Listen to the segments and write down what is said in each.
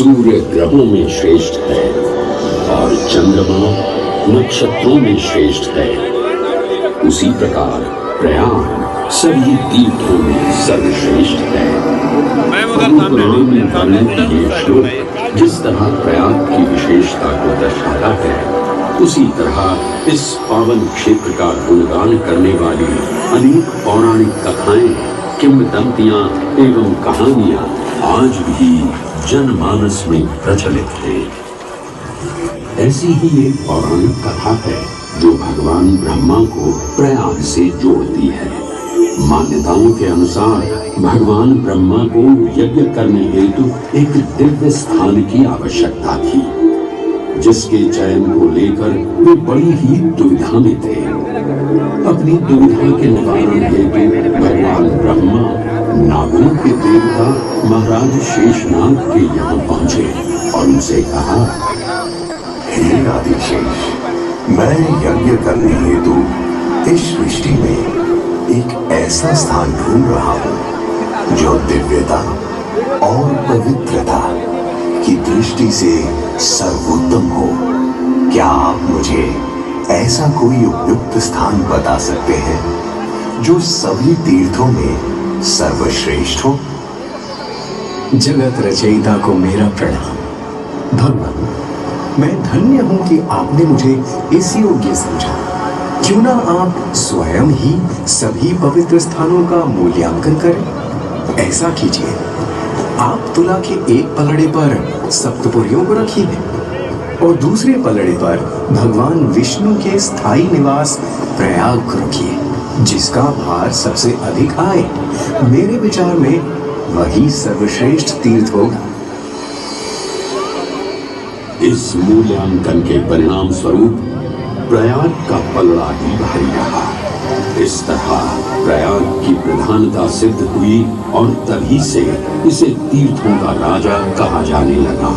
सूर्य ग्रहों में श्रेष्ठ है और चंद्रमा नक्षत्रों में श्रेष्ठ है, उसी प्रकार प्रयाग सभी तीर्थों में सर्वश्रेष्ठ है। पुराण में वर्णित ये श्लोक जिस तरह प्रयाग की विशेषता को दर्शाता है, उसी तरह इस पावन क्षेत्र का गुणगान करने वाली अनेक पौराणिक कथाएं, किंवदंतियां एवं कहानियां आज भी जनमानस में प्रचलित हैं। ऐसी ही एक पौराणिक कथा है जो भगवान ब्रह्मा को प्रयाग से जोड़ती है। मान्यताओं के अनुसार भगवान ब्रह्मा को यज्ञ करने हेतु एक दिव्य स्थान की आवश्यकता थी, जिसके चयन को लेकर वे बड़ी ही दुविधा में थे। अपनी दुविधा के निवारण हेतु भगवान ब्रह्मा नागों के देवता महाराज शेषनाग के यहाँ पहुंचे और उनसे कहा, हे आदिशेष, मैं यज्ञ करने हेतु इस सृष्टि में एक ऐसा स्थान ढूंढ रहा हूँ जो दिव्यता और पवित्रता की दृष्टि से सर्वोत्तम हो। क्या आप मुझे ऐसा कोई उपयुक्त स्थान बता सकते हैं जो सभी तीर्थों में सर्वश्रेष्ठ हो? जगत रचयिता को मेरा प्रणाम। भगवान, मैं धन्य हूं कि आपने मुझे इस योग्य समझा। क्यों ना आप स्वयं ही सभी पवित्र स्थानों का मूल्यांकन करें। ऐसा कीजिए, आप तुला के एक पलड़े पर सप्तपुरियों को रखिए और दूसरे पलड़े पर भगवान विष्णु के स्थायी निवास प्रयाग को रखिए, जिसका भार सबसे अधिक आए। मेरे विचार में वही सर्वश्रेष्ठ तीर्थ होगा। इस मूल्यांकन के परिणाम स्वरूप प्रयाग का पलड़ा ही भारी रहा। इस तरह प्रयाग की प्रधानता सिद्ध हुई और तभी से इसे तीर्थों का राजा कहा जाने लगा।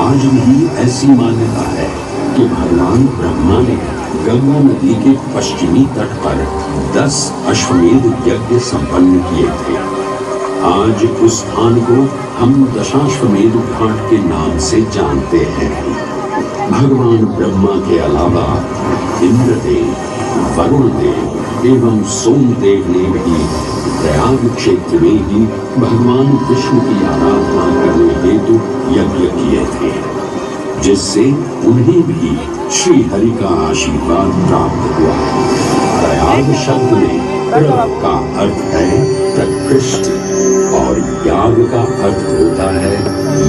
आज भी ऐसी मान्यता है कि भगवान ब्रह्मा ने गंगा नदी के पश्चिमी तट पर 10 अश्वमेध यज्ञ संपन्न किए थे। आज उस स्थान को हम दशाश्वमेध घाट के नाम से जानते हैं। भगवान ब्रह्मा के अलावा इंद्रदेव, वरुण देव एवं सोमदेव ने भी प्रयाग क्षेत्र में ही भगवान विष्णु की आराधना करने हेतु यज्ञ किए थे, जिससे उन्हें भी श्री हरि का आशीर्वाद प्राप्त हुआ। प्रयाग शब्द में प्र का अर्थ है प्रकृष्ट और याग का अर्थ होता है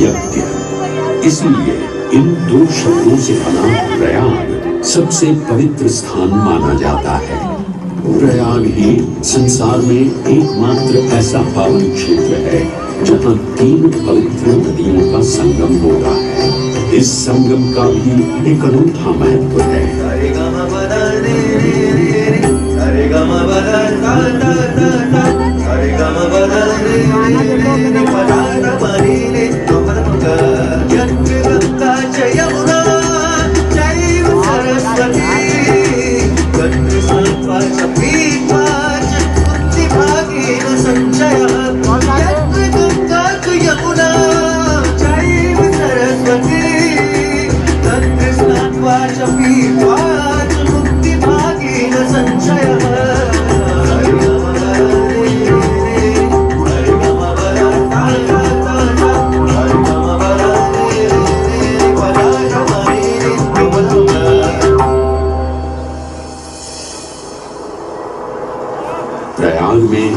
यज्ञ। इसलिए इन दो शब्दों से बना प्रयाग सबसे पवित्र स्थान माना जाता है। प्रयाग ही संसार में एकमात्र ऐसा पावन क्षेत्र है जहाँ 3 पवित्र नदियों का संगम होता है। इस संगम का भी एक अनूठा महत्व है। प्रयाग में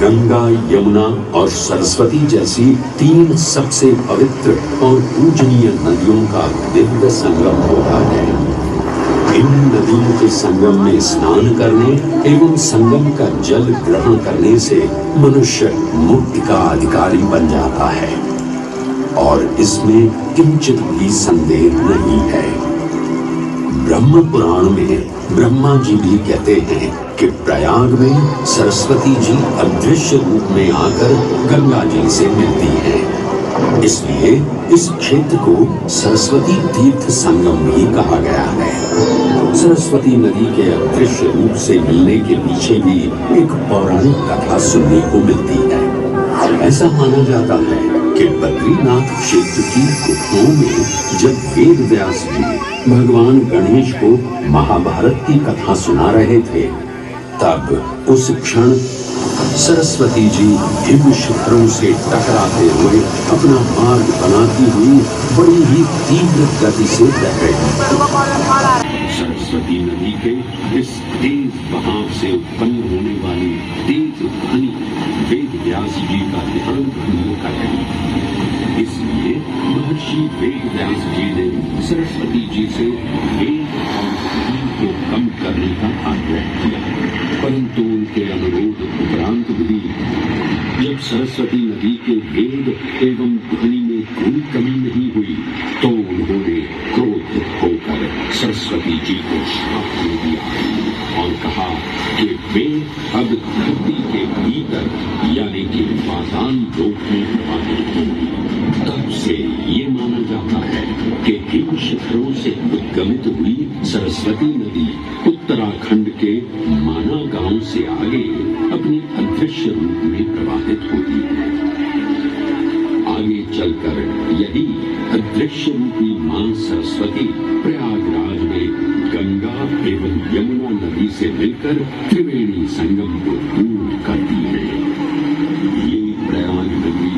गंगा, यमुना और सरस्वती जैसी 3 सबसे पवित्र और पूजनीय नदियों का दिव्य संगम होता है। इन नदियों के संगम में स्नान करने एवं संगम का जल ग्रहण करने से मनुष्य मुक्ति का अधिकारी बन जाता है और इसमें किंचित भी संदेह नहीं है। ब्रह्म पुराण में ब्रह्मा जी भी कहते हैं कि प्रयाग में सरस्वती जी अदृश्य रूप में आकर गंगा जी से मिलती हैं। इसलिए इस क्षेत्र को सरस्वती तीर्थ संगम भी कहा गया है। सरस्वती नदी के अदृश्य रूप से मिलने के पीछे भी एक पौराणिक कथा सुनने को मिलती है। ऐसा माना जाता है कि बद्रीनाथ क्षेत्र की गुफाओं में जब वेद व्यास जी भगवान गणेश को महाभारत की कथा सुना रहे थे, तब उस क्षण सरस्वती जी हिम शिखरों से टकराते हुए अपना मार्ग बनाती हुई बड़ी ही तीव्र गति से बह रही थी। सरस्वती नदी के इस तेज बहाव से उत्पन्न होने वाली तेज ध्वनि वेद व्यास जी का ध्यान भंग कर रही। इसलिए महर्षि वेद व्यास जी ने सरस्वती जी से वेद और ध्वनि को कम करने का आग्रह किया, परंतु उनके अनुरोध उपरांत भी जब सरस्वती नदी के वेद एवं ध्वनि में कोई कमी नहीं हुई, तो उन्होंने क्रोधित होकर सरस्वती जी को श्राप दे दिया और कहा कि वे अब धरती के भीतर यानी कि पाताल लोक में प्रवाहित होंगी। तब से ये माना जाता है कि हिम शिखरों से उद्गमित हुई सरस्वती नदी उत्तराखंड के माना गांव से आगे अपने अदृश्य रूप में प्रवाहित होती है। आगे चलकर यही अदृश्य रूपी मां सरस्वती प्रयागराज में गंगा एवं यमुना नदी से मिलकर त्रिवेणी संगम को पूर्ण करती है। ये प्रयाग नदी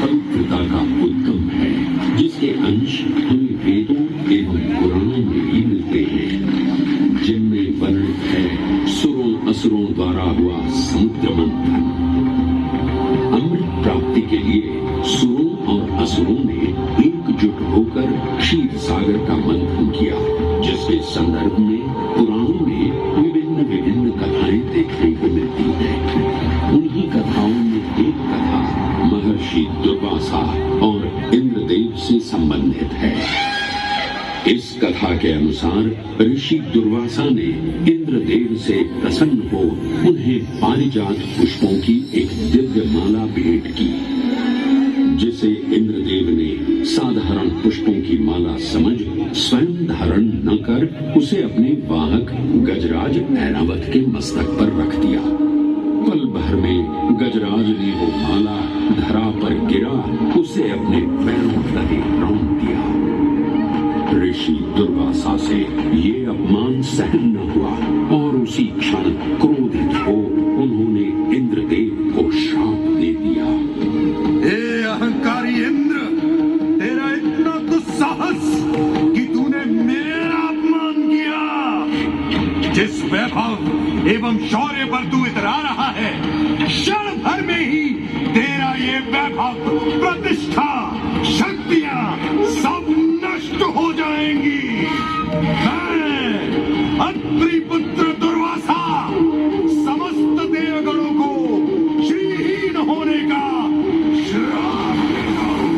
पवित्रता का उद्गम है, जिसके अंश हमें वेदों एवं पुराणों में भी मिलते हैं, जिनमें वर्णित है सुरों असुरों द्वारा हुआ समुद्र मंथन। अमृत प्राप्ति के लिए सुरों और असुरों ने एकजुट होकर क्षीर सागर का मंथन किया, जिसके संदर्भ में पुराणों में विभिन्न कथाएं देखने को मिलती हैं। उन्हीं कथाओं में एक कथा महर्षि दुर्वासा और इंद्रदेव से संबंधित है। इस कथा के अनुसार ऋषि दुर्वासा ने इंद्रदेव से प्रसन्न हो उन्हें पारिजात पुष्पों की एक दिव्य माला भेंट की, जिसे इंद्रदेव ने साधारण पुष्पों की माला समझ स्वयं धारण न कर उसे अपने वाहक गजराज ऐरावत के मस्तक पर रख दिया। पल भर में गजराज ने वो माला धरा पर गिरा उसे अपने पैरों तले रौंद दिया। ऋषि दुर्वासा से ये अपमान सहन न हुआ और उसी क्षण क्रोधित हो उन्होंने इंद्रदेव को श्राप दे दिया। ए अहंकारी इंद्र, तेरा इतना दुस्साहस कि तूने मेरा अपमान किया। जिस वैभव एवं शौर्य पर तू इतरा रहा है, क्षण भर में ही तेरा ये वैभव, प्रतिष्ठा, शक्तियां सब नष्ट हो जाएंगी। मैं अत्रि पुत्र दुर्वासा समस्त देवगणों को श्रीहीन होने का श्राप देता हूं।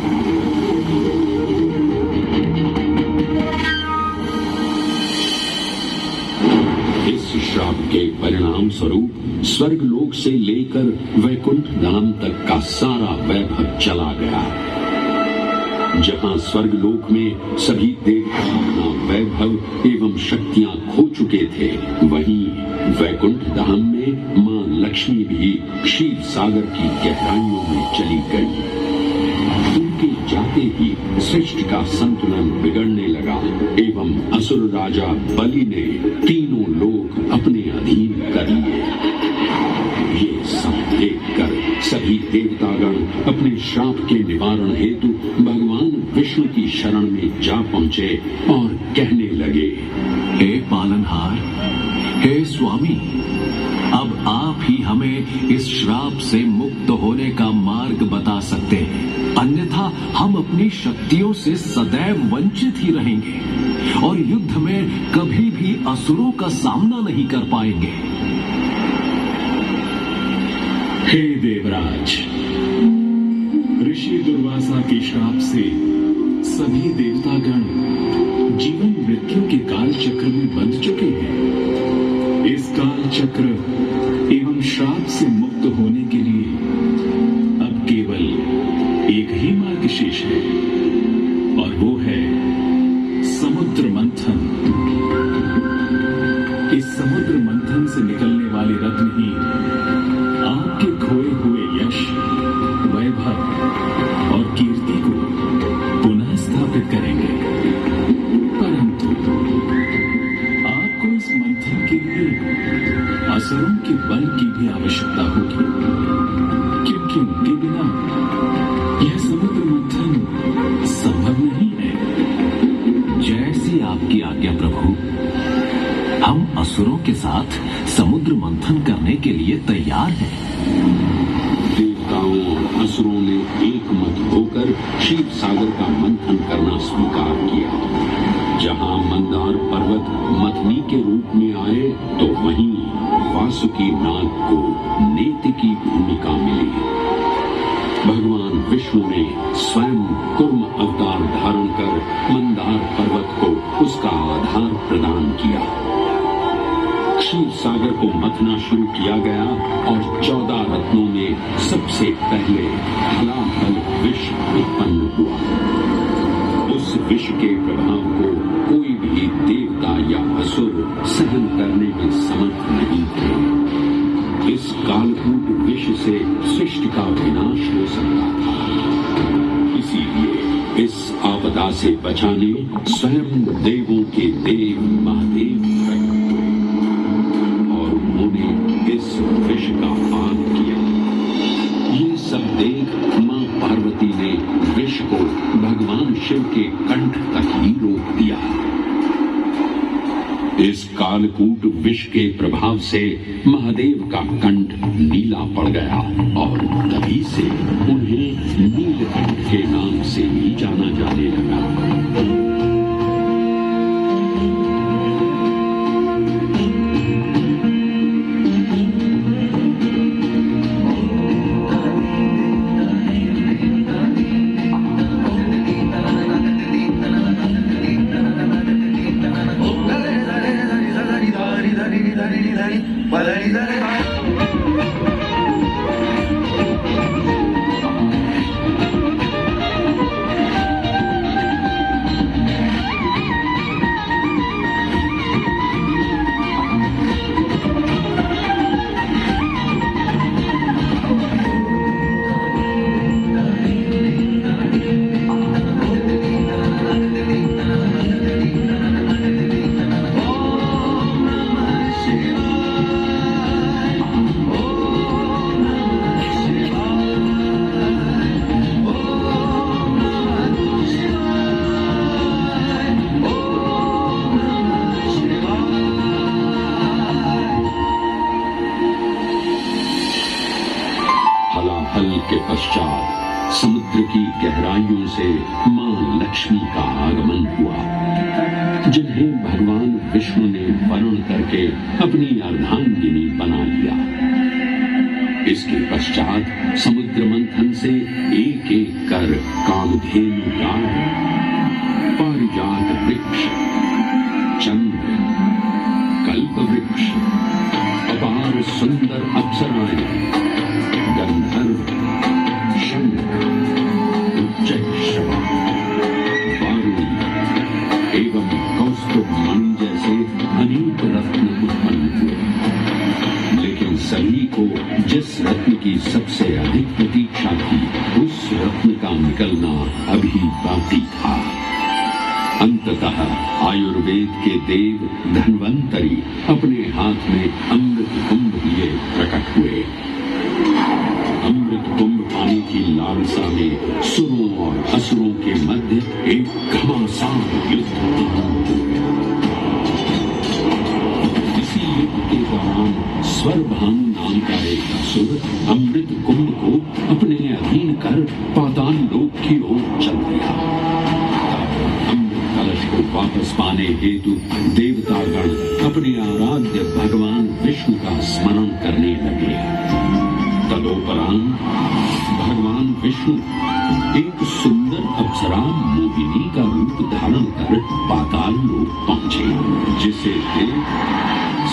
इस श्राप के परिणाम स्वरूप स्वर्गलोक से लेकर वैकुंठ धाम तक का सारा वैभव चला गया। जहां स्वर्गलोक में सभी देवता अपना वैभव एवं शक्तियां खो चुके थे, वहीं वैकुंठ धाम में मां लक्ष्मी भी क्षीर सागर की गहराइयों में चली गई। उनके जाते ही सृष्टि का संतुलन बिगड़ने लगा एवं असुर राजा बलि ने तीनों लोक अपने अधीन कर लिए। ये सब देखकर सभी देवतागण अपने श्राप के निवारण हेतु भगवान विष्णु की शरण में जा पहुंचे और कहने लगे, हे पालनहार, हे स्वामी, अब आप ही हमें इस श्राप से मुक्त होने का मार्ग बता सकते हैं, अन्यथा हम अपनी शक्तियों से सदैव वंचित ही रहेंगे और युद्ध में कभी भी असुरों का सामना नहीं कर पाएंगे। हे देवराज, ऋषि दुर्वासा के श्राप से सभी देवतागण जीवन मृत्यु के काल चक्र में बंध चुके हैं। इस काल चक्र एवं श्राप से मुक्त होने के लिए अब केवल एक ही मार्ग शेष है और वो है समुद्र मंथन। इस समुद्र मंथन से निकलने वाले रत्न ही आपके खोए हुए यश, वैभव और कीर्ति असुरों के साथ समुद्र मंथन करने के लिए तैयार है। देवताओं और असुरों ने एक मत होकर क्षीर सागर का मंथन करना स्वीकार किया। जहां मंदार पर्वत मथनी के रूप में आए तो वहीं वासुकी नाग को नेति की भूमिका मिली। भगवान विष्णु ने स्वयं कुर्म अवतार धारण कर मंदार पर्वत को उसका आधार प्रदान किया। क्षीर सागर को मथना शुरू किया गया और 14 रत्नों में सबसे पहले हलाहल विष उत्पन्न हुआ। उस विष के प्रभाव को कोई भी देवता या असुर सहन करने में समर्थ नहीं थे। इस कालकूट विष से सृष्टि का विनाश हो सकता था। इसीलिए इस आपदा से बचाने स्वयं देवों के देव महादेव प्रकट हुए और उन्होंने इस विष का पान किया। ये सब देख मां पार्वती ने विष को भगवान शिव के कंठ तक ही रोक दिया। इस कालकूट विष के प्रभाव से महादेव का कंठ नीला पड़ गया और तभी से उन्हें नीलकंठ के नाम से ही जाना जाने लगा। समुद्र की गहराइयों से मां लक्ष्मी का आगमन हुआ, जिन्हें भगवान विष्णु ने वर्ण करके अपनी अर्धांगिनी बना लिया। इसके पश्चात समुद्र मंथन से एक एक कर कामधेनु गाय, पारिजात वृक्ष, चंद्र, कल्प वृक्ष, अपार सुंदर अप्सराएं, गंधर्व, एवं कौस्तुभ मणि जैसे अनेक रत्न उत्पन्न हुए, लेकिन सभी को जिस रत्न की सबसे अधिक प्रतीक्षा थी उस रत्न का निकलना अभी बाकी था। अंततः आयुर्वेद के देव धन्वंतरी अपने हाथ में अमृत कुंभ लिए प्रकट हुए। अमृत कुंभ पाने की लालसा में सुरों और असुरों के मध्य एक घमासान युद्ध आरंभ हो गया। इसी युद्ध के दौरान स्वरभानु नाम का एक असुर अमृत कुंभ को अपने अधीन कर पाताल लोक की ओर चल दिया। अमृत कलश को वापस पाने हेतु देवतागण अपने आराध्य भगवान विष्णु का स्मरण करने लगे। तदोपरांत भगवान विष्णु एक सुंदर अप्सरा मोहिनी का रूप धारण कर पाताल लोक पहुंचे, जिसे देख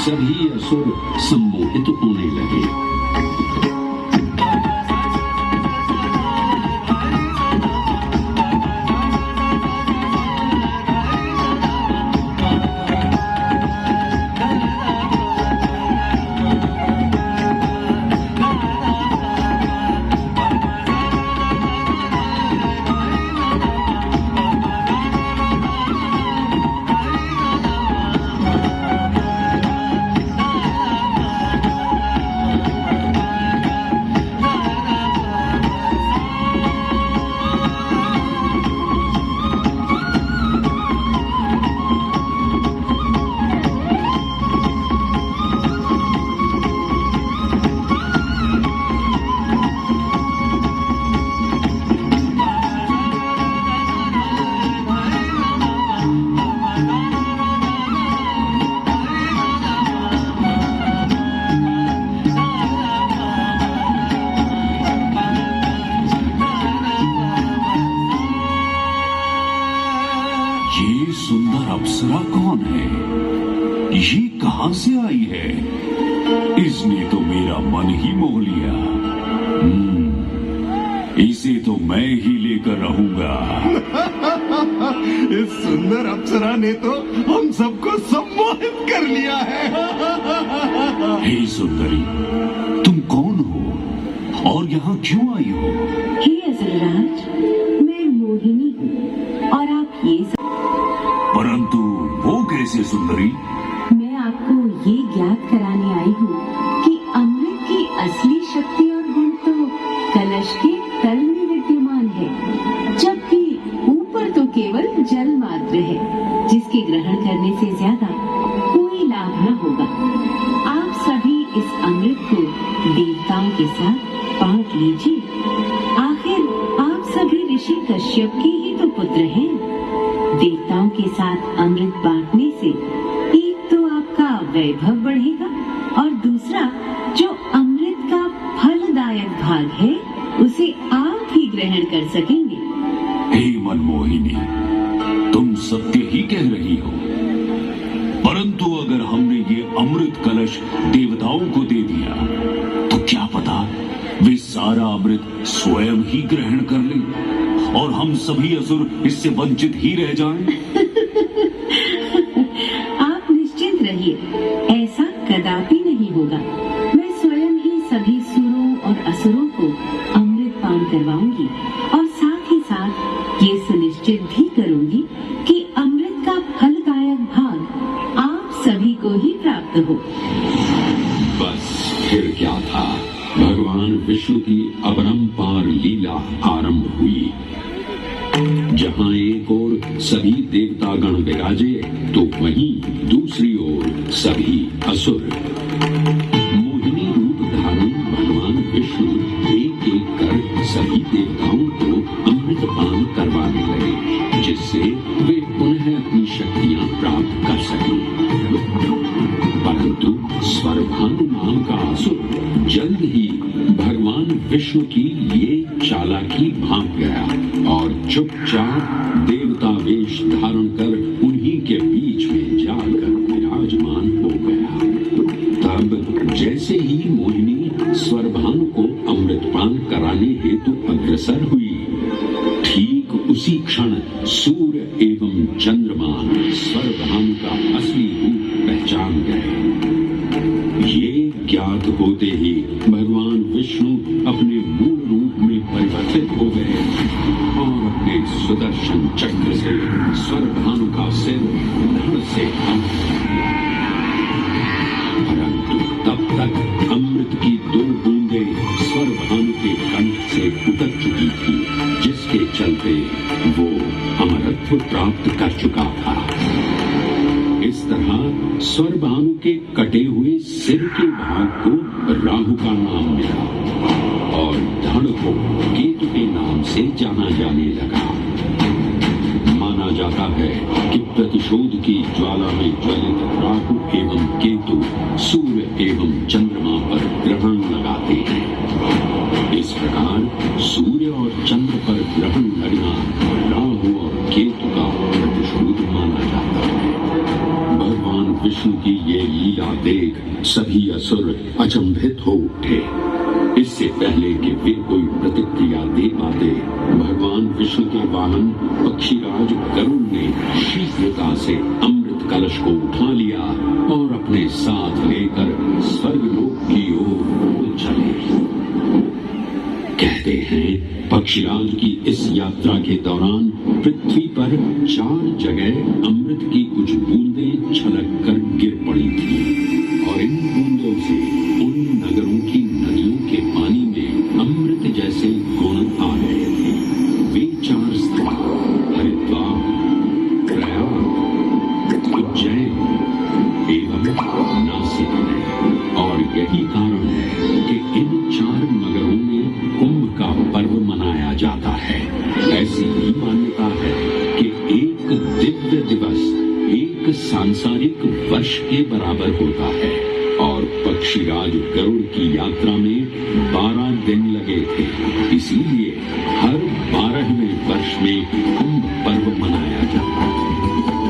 सभी असुर सम्मोहित होने लगे। ये सुंदर अप्सरा कौन है? ये कहां से आई है? इसने तो मेरा मन ही मोह लिया। इसे तो मैं ही लेकर रहूंगा। इस सुंदर अप्सरा ने तो हम सबको सम्मोहित कर लिया है। हे सुंदरी, तुम कौन हो और यहाँ क्यों आई हो? हे असुरराज, मैं मोहिनी हूँ और आप ये परंतु वो कैसे सुंदरी? मैं आपको ये ज्ञात कराने आई हूँ कि अमृत की असली शक्ति और गुण तो कलश के तल में विद्यमान है, जबकि ऊपर तो केवल जल मात्र है, जिसके ग्रहण करने से ज्यादा कोई लाभ न होगा। आप सभी इस अमृत को देवताओं के साथ बांट लीजिए। आखिर आप सभी ऋषि कश्यप के ही तो पुत्र हैं। देवताओं के साथ अमृत बांटने से एक तो आपका वैभव बढ़ेगा और दूसरा जो अमृत का फलदायक भाग है उसे आप ही ग्रहण कर सकेंगे। हे मनमोहिनी, तुम सत्य ही कह रही हो, परंतु अगर हमने ये अमृत कलश देवताओं को दे दिया तो क्या पता वे सारा अमृत स्वयं ही ग्रहण कर लें और हम सभी असुर इससे वंचित ही रह जाएं। आप निश्चिंत रहिए, ऐसा कदापि नहीं होगा। मैं स्वयं ही सभी सुरों और असुरों को अमृत पान करवाऊंगी और साथ ही साथ ये सुनिश्चित भी करूंगी कि अमृत का फलदायक भाग आप सभी को ही प्राप्त हो। बस फिर क्या था, भगवान विष्णु की अपरंपार लीला आरंभ हुई। जहां एक ओर सभी देवतागण विराजे तो वहीं दूसरी ओर सभी असुर। मोहिनी रूप धारण भगवान विष्णु एक एक कर सभी देवताओं को अमृत पान करवाने लगे, जिससे वे पुनः अपनी शक्तियां प्राप्त कर सकें। परंतु स्वरभानु नाम का असुर जल्द ही भगवान विष्णु की ये चालाकी भांप गया और चुपचाप देवता वेश धारण कर उन्हीं के बीच में जाकर विराजमान हो गया। तब जैसे ही मोहिनी स्वरभानु को अमृतपान कराने हेतु अग्रसर हुई, ठीक उसी क्षण सूर्य एवं चंद्रमा स्वरभानु का असली रूप पहचान गए। ये ज्ञात होते ही भगवान विष्णु अपने मूल रूप में परिवर्तित हो गए और अपने सुदर्शन चक्र से स्वरभानु का सिर धड़ से परंतु तब तक अमृत की 2 बूंदे स्वरभानु के कंठ से उतर चुकी थी, जिसके चलते वो अमरत्व प्राप्त कर चुका था। इस तरह स्वरभानु के कटे हुए सिर के भाग को राहु का नाम मिला और धड़ को केतु के नाम से जाना जाने लगा। माना जाता है कि प्रतिशोध की ज्वाला में ज्वलित राहु एवं केतु सूर्य एवं चंद्रमा पर ग्रहण लगाते हैं। इस प्रकार सूर्य और चंद्र पर ग्रहण लगना राहु और केतु का प्रतिशोध माना जाता है। भगवान विष्णु की ये लीला देख सभी असुर अचंभित हो उठे। इससे पहले कि वे कोई प्रतिक्रिया दे पाते, भगवान विष्णु के वाहन पक्षीराज गरुड़ ने शीघ्रता से अमृत कलश को उठा लिया और अपने साथ लेकर स्वर्गलोक की ओर चले। कहते हैं पक्षीराज की इस यात्रा के दौरान पृथ्वी पर 4 जगह अमृत की कुछ बूंदें छलक कर गिर पड़ी थी और इन बूंदों से उन नगरों की नदियों के पानी में अमृत जैसे गुण आ गए थे। वे 4 स्थान हरिद्वार, प्रयाग, उज्जैन एवं नासिक है और यही कारण है कि इन 4 नगरों में कुंभ का पर्व मनाया जाता है। ऐसी ही मान्यता है कि एक दिव्य दिवस एक सांसारिक वर्ष के बराबर होता है और पक्षीराज गरुड़ की यात्रा में 12 दिन लगे थे। इसीलिए हर 12वें वर्ष में कुंभ पर्व मनाया जाता है।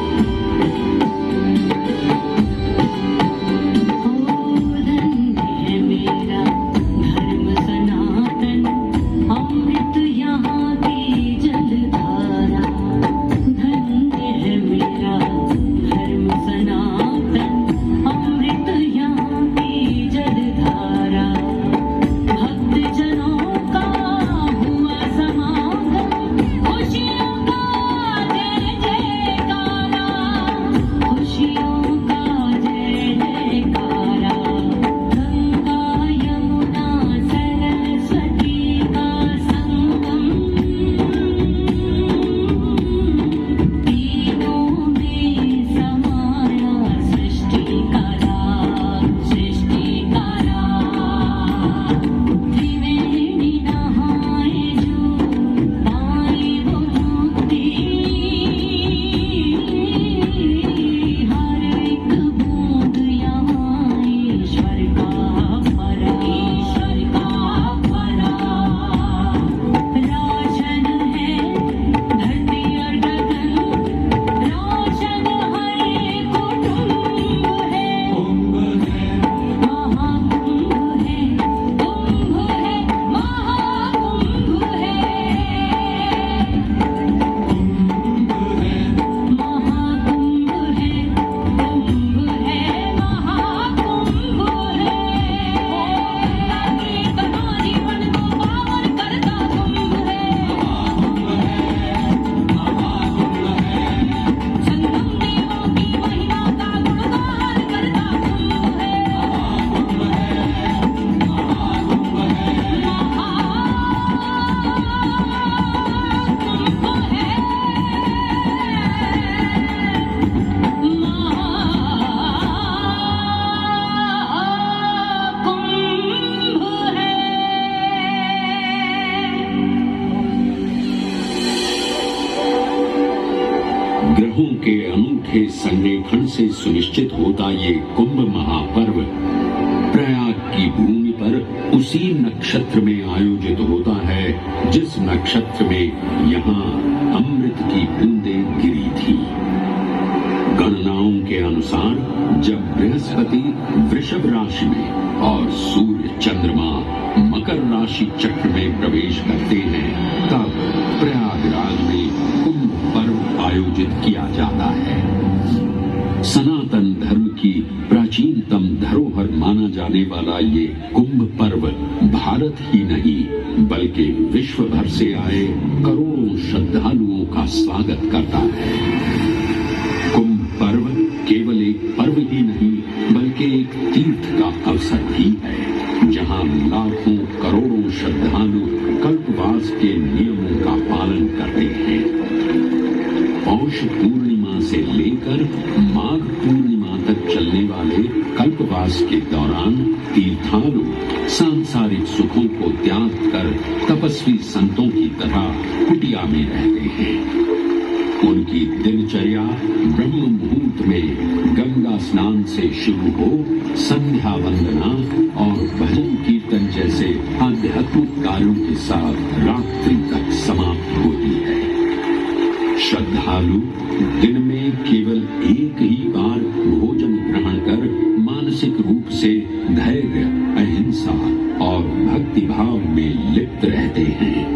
ग्रहों के अनूठे संरेखण से सुनिश्चित होता ये कुंभ महापर्व प्रयाग की भूमि पर उसी नक्षत्र में आयोजित होता है जिस नक्षत्र में यहाँ अमृत की बूंदें गिरी थी। गणनाओं के अनुसार जब बृहस्पति वृषभ राशि में और सूर्य चंद्रमा मकर राशि चक्र में प्रवेश करते हैं तब प्रयागराज में कुंभ पर्व आयोजित किया जाता है। सनातन धर्म की प्राचीनतम धरोहर माना जाने वाला ये कुंभ पर्व भारत ही नहीं बल्कि विश्व भर से आए करोड़ों श्रद्धालुओं का स्वागत करता है। कुंभ पर्व केवल एक पर्व ही नहीं बल्कि एक तीर्थ का अवसर भी है जहां लाखों करोड़ों श्रद्धालु कल्पवास के नियमों का पालन करते हैं। पौष पूर्णिमा से लेकर माघ पूर्णिमा तक चलने वाले कल्पवास के दौरान तीर्थालु सांसारिक सुखों को त्याग कर तपस्वी संतों की तरह कुटिया में रहते हैं। उनकी दिनचर्या ब्रह्म मुहूर्त में गंगा स्नान से शुरू हो संध्या वंदना और भजन कीर्तन जैसे आध्यात्मिक कार्यों के साथ रात्रि तक समाप्त होती है। श्रद्धालु दिन में केवल एक ही बार भोजन ग्रहण कर मानसिक रूप से धैर्य, अहिंसा और भक्ति भाव में लिप्त रहते हैं।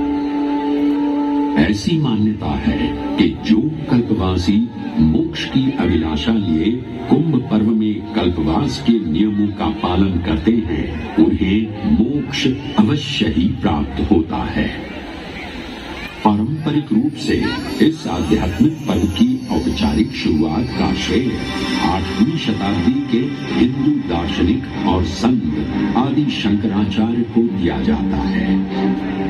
ऐसी मान्यता है कि जो कल्पवासी मोक्ष की अभिलाषा लिए कुंभ पर्व में कल्पवास के नियमों का पालन करते हैं उन्हें मोक्ष अवश्य ही प्राप्त होता है। पारंपरिक रूप से इस आध्यात्मिक पर्व की औपचारिक शुरुआत का श्रेय 8वीं शताब्दी के हिंदू दार्शनिक और संत आदि शंकराचार्य को दिया जाता है।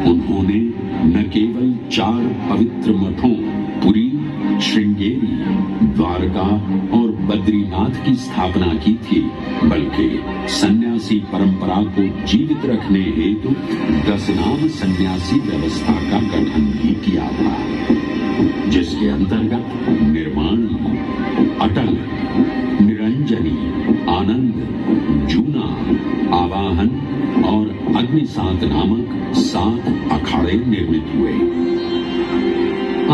उन्होंने न केवल 4 पवित्र मठों पुरी, श्रृंगेरी, द्वारका और बद्रीनाथ की स्थापना की थी बल्कि सन्यासी परंपरा को जीवित रखने हेतु 10 नाम सन्यासी व्यवस्था का गठन भी किया था जिसके अंतर्गत निर्वाणी, अटल, निरंजनी, आनंद, जूना, आवाहन और अग्निसात नामक 7 अखाड़े निर्मित हुए।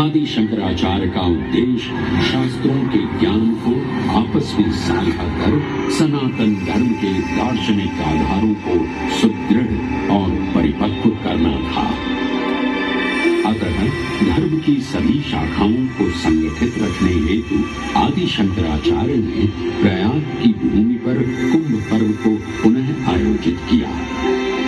आदि शंकराचार्य का उद्देश्य शास्त्रों के ज्ञान को आपस में साझा कर सनातन धर्म के दार्शनिक आधारों को सुदृढ़ और परिपक्व करना था। अतः धर्म की सभी शाखाओं को संगठित रखने हेतु आदि शंकराचार्य ने प्रयाग की भूमि पर कुंभ पर्व को पुनः आयोजित किया।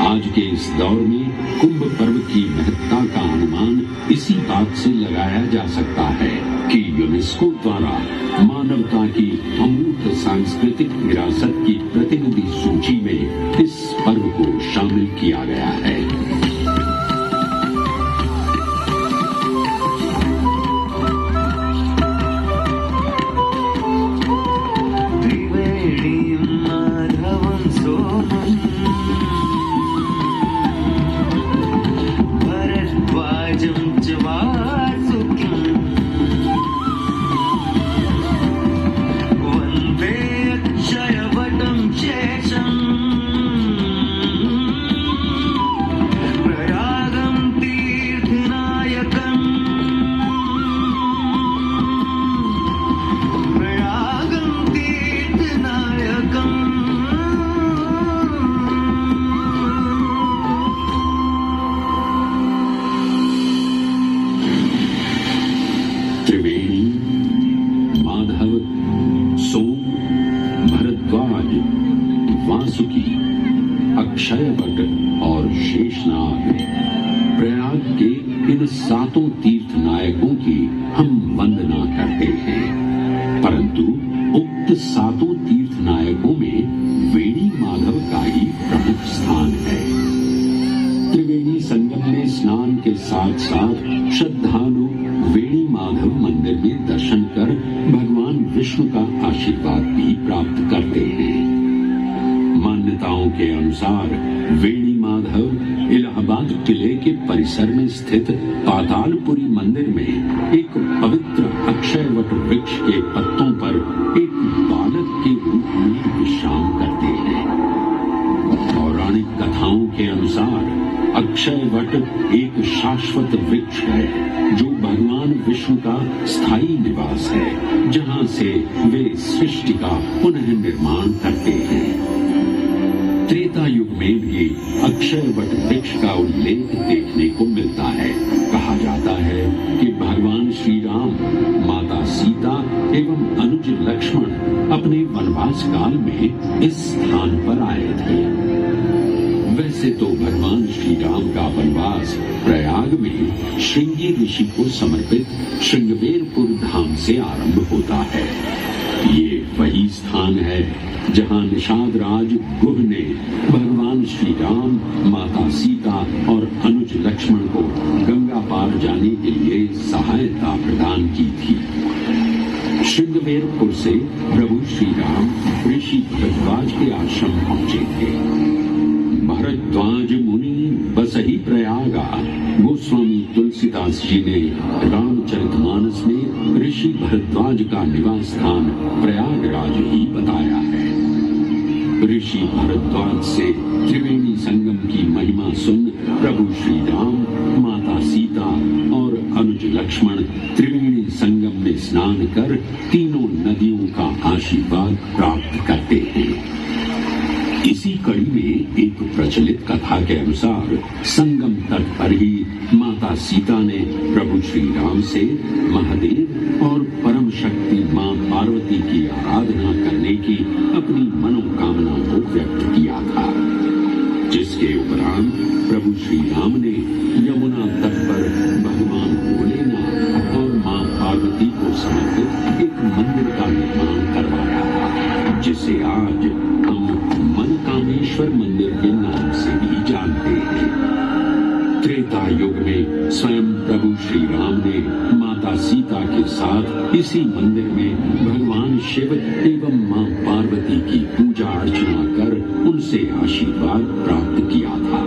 आज के इस दौर में कुंभ पर्व की महत्ता का अनुमान इसी बात से लगाया जा सकता है कि यूनेस्को द्वारा मानवता की अमूर्त सांस्कृतिक विरासत की प्रतिनिधि सूची में इस पर्व को शामिल किया गया है। अक्षयवट और शेषनाग प्रयाग के इन 7 तीर्थ नायकों की हम वंदना करते हैं परंतु उक्त 7 तीर्थ नायकों में वेणी माधव का ही प्रमुख स्थान है। त्रिवेणी संगम में स्नान के साथ साथ श्रद्धालु वेणी माधव मंदिर में दर्शन कर भगवान विष्णु का आशीर्वाद भी प्राप्त करते हैं। मान्यताओं के अनुसार वेणी माधव इलाहाबाद अलाहाबाद किले के परिसर में स्थित पातालपुरी मंदिर में एक पवित्र अक्षयवट वृक्ष के पत्तों पर एक बालक के रूप में विश्राम करते हैं। पौराणिक कथाओं के अनुसार अक्षयवट एक शाश्वत वृक्ष है जो भगवान विष्णु का स्थायी निवास है, जहां से वे सृष्टि का पुनः निर्माण करते हैं। त्रेता युग में भी अक्षयवट वृक्ष का उल्लेख देखने को मिलता है। कहा जाता है कि भगवान श्री राम, माता सीता एवं अनुज लक्ष्मण अपने वनवास काल में इस स्थान पर आए थे। वैसे तो भगवान श्री राम का वनवास प्रयाग में श्रृंगी ऋषि को समर्पित श्रृंगवेरपुर धाम से आरंभ होता है। ये वही स्थान है जहां निषाद राज गुह ने भगवान श्री राम, माता सीता और अनुज लक्ष्मण को गंगा पार जाने के लिए सहायता प्रदान की थी। श्रृंगवेरपुर से प्रभु श्री राम ऋषि भरद्वाज के आश्रम पहुंचे थे। भरद्वाज मुनि बसही प्रयागा, गोस्वामी तुलसीदास जी ने रामचरितमानस में ऋषि भरद्वाज का निवास स्थान प्रयागराज ही बताया है। ऋषि भरद्वाज से त्रिवेणी संगम की महिमा सुन प्रभु श्री राम, माता सीता और अनुज लक्ष्मण त्रिवेणी संगम में स्नान कर तीनों नदियों का आशीर्वाद प्राप्त करते हैं। इसी कड़ी में एक प्रचलित कथा के अनुसार संगम तट पर ही माता सीता ने प्रभु श्री राम से महादेव और परम शक्ति मां पार्वती की आराधना करने की अपनी मनोकामना को व्यक्त किया था, जिसके उपरांत प्रभु श्री राम ने यमुना तट पर भगवान भोलेनाथ और मां पार्वती को समर्पित एक मंदिर का निर्माण करवाया था, जिसे आज हम मनकामेश्वर मंदिर के नाम से भी जानते हैं। त्रेता युग में स्वयं प्रभु श्री राम ने माता सीता के साथ इसी मंदिर में भगवान शिव एवं मां पार्वती की पूजा अर्चना कर उनसे आशीर्वाद प्राप्त किया था।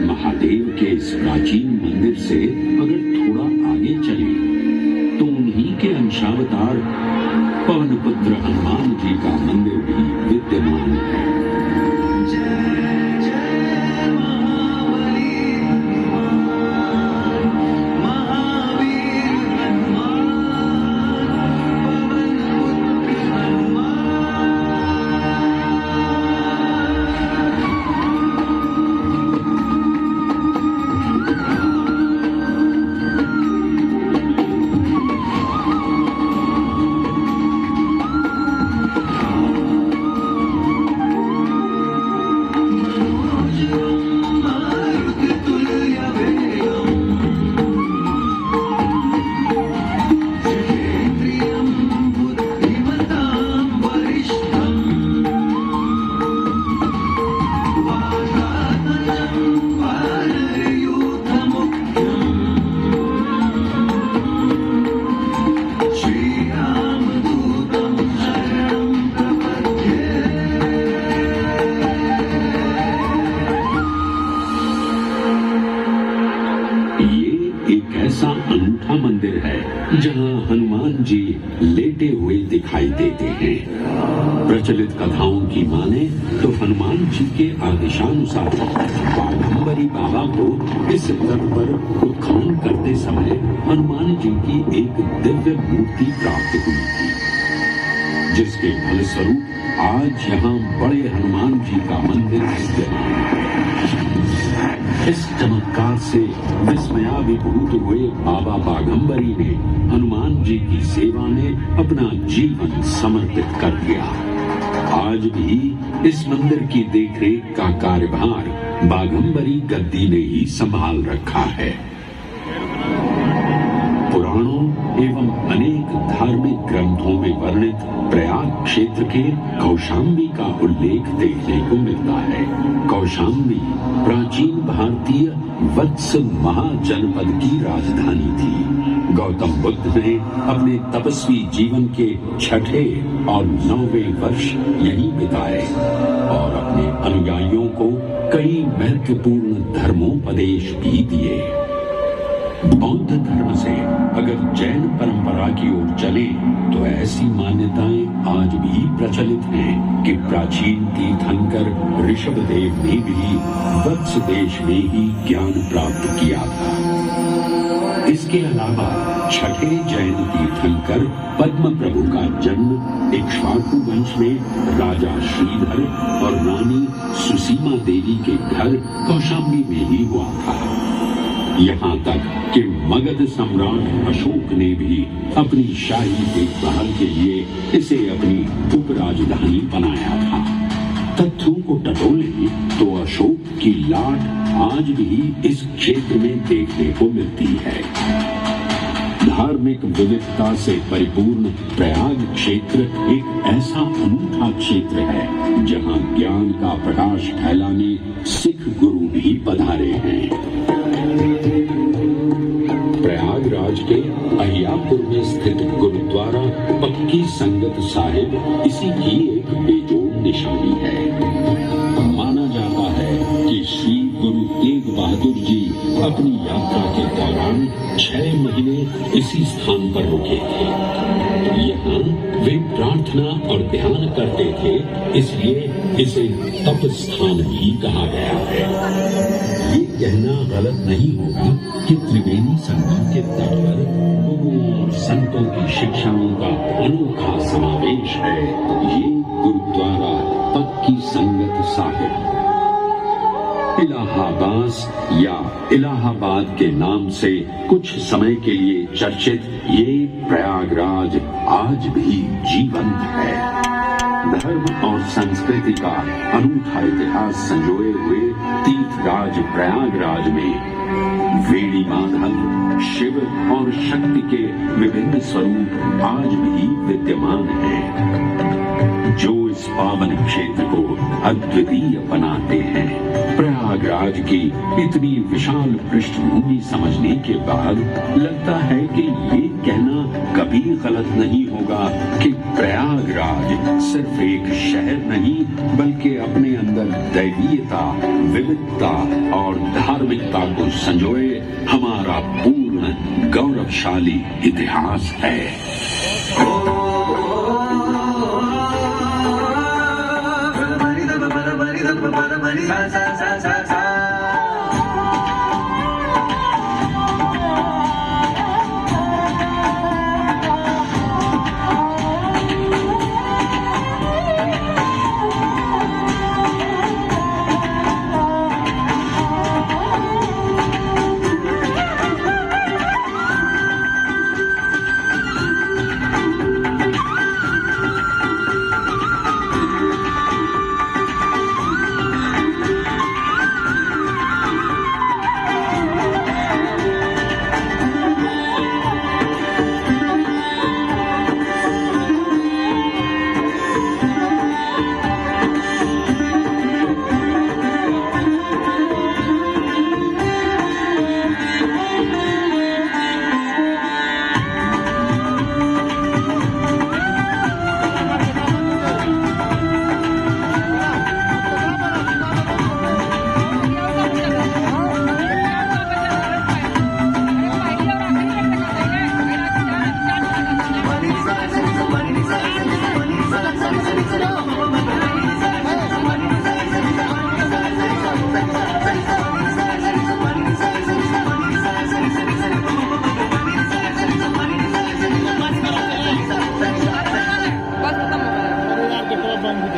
महादेव के इस प्राचीन मंदिर से अगर थोड़ा आगे चले तो उन्हीं के अंशावतार पवन पुत्र हनुमान जी का मंदिर भी विद्यमान है। प्रचलित कथाओं की माने तो हनुमान जी के आदेशानुसार बाघंबरी बाबा को इस तट पर उत्खनन करते समय हनुमान जी की एक दिव्य मूर्ति प्राप्त हुई थी, जिसके फलस्वरूप आज यहाँ बड़े हनुमान जी का मंदिर विद्यमान है। इस चमत्कार से विस्मयाभिभूत हुए बाबा बाघंबरी ने हनुमान जी की सेवा में अपना जीवन समर्पित कर दिया। आज भी इस मंदिर की देखरेख का कार्यभार बाघंबरी गद्दी ने ही संभाल रखा है। पुराणों एवं अनेक धार्मिक ग्रंथों में वर्णित प्रयाग क्षेत्र के कौशाम्बी का उल्लेख देखने को मिलता है। कौशाम्बी प्राचीन भारतीय वत्स महाजनपद की राजधानी थी। गौतम बुद्ध ने अपने तपस्वी जीवन के 6ठे और 9वें वर्ष यहीं बिताए और अपने अनुयायियों को कई महत्वपूर्ण धर्मोपदेश भी दिए। बौद्ध धर्म से अगर जैन परंपरा की ओर चले तो ऐसी मान्यताएं आज भी प्रचलित हैं कि प्राचीन तीर्थंकर ऋषभदेव ने भी वत्स देश में ही ज्ञान प्राप्त किया था। इसके अलावा छठे जैन तीर्थंकर पद्म प्रभु का जन्म इक्ष्वाकु वंश में राजा श्रीधर और रानी सुसीमा देवी के घर कौशाम्बी में ही हुआ था। यहाँ तक कि मगध सम्राट अशोक ने भी अपनी शाही देखभाल के लिए इसे अपनी उपराजधानी बनाया था। तथ्यों को टटोलें तो अशोक की लाट आज भी इस क्षेत्र में देखने को मिलती है। धार्मिक विविधता से परिपूर्ण प्रयाग क्षेत्र एक ऐसा अनूठा क्षेत्र है जहाँ ज्ञान का प्रकाश फैलाने सिख गुरु भी पधारे हैं। प्रयागराज के अहियापुर में स्थित गुरुद्वारा पक्की संगत साहिब इसी की एक बेजोड़ निशानी है। माना जाता है कि श्री गुरु तेग बहादुर जी अपनी यात्रा के दौरान 6 महीने इसी स्थान पर रुके थे। यहाँ वे प्रार्थना और ध्यान करते थे, इसलिए इसे तप स्थान भी कहा गया है। ये कहना गलत नहीं होगा कि त्रिवेणी संगम के तट पर गुरुओं और संतों की शिक्षाओं का अनोखा समावेश है। ये गुरुद्वारा पक्की संगत साहिब इलाहाबाद या इलाहाबाद के नाम से कुछ समय के लिए चर्चित ये प्रयागराज आज भी जीवंत है। धर्म और संस्कृति का अनूठा इतिहास संजोए हुए तीर्थराज प्रयागराज में वेणी माधव, शिव और शक्ति के विभिन्न स्वरूप आज भी विद्यमान हैं, जो इस पावन क्षेत्र को अद्वितीय बनाते हैं। प्रयागराज की इतनी विशाल पृष्ठभूमि समझने के बाद लगता है कि ये कहना कभी गलत नहीं होगा कि प्रयागराज सिर्फ एक शहर नहीं बल्कि अपने अंदर दैवीयता, विविधता और धार्मिकता को संजोए हमारा पूर्ण गौरवशाली इतिहास है।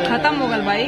खत्म हो गल भाई।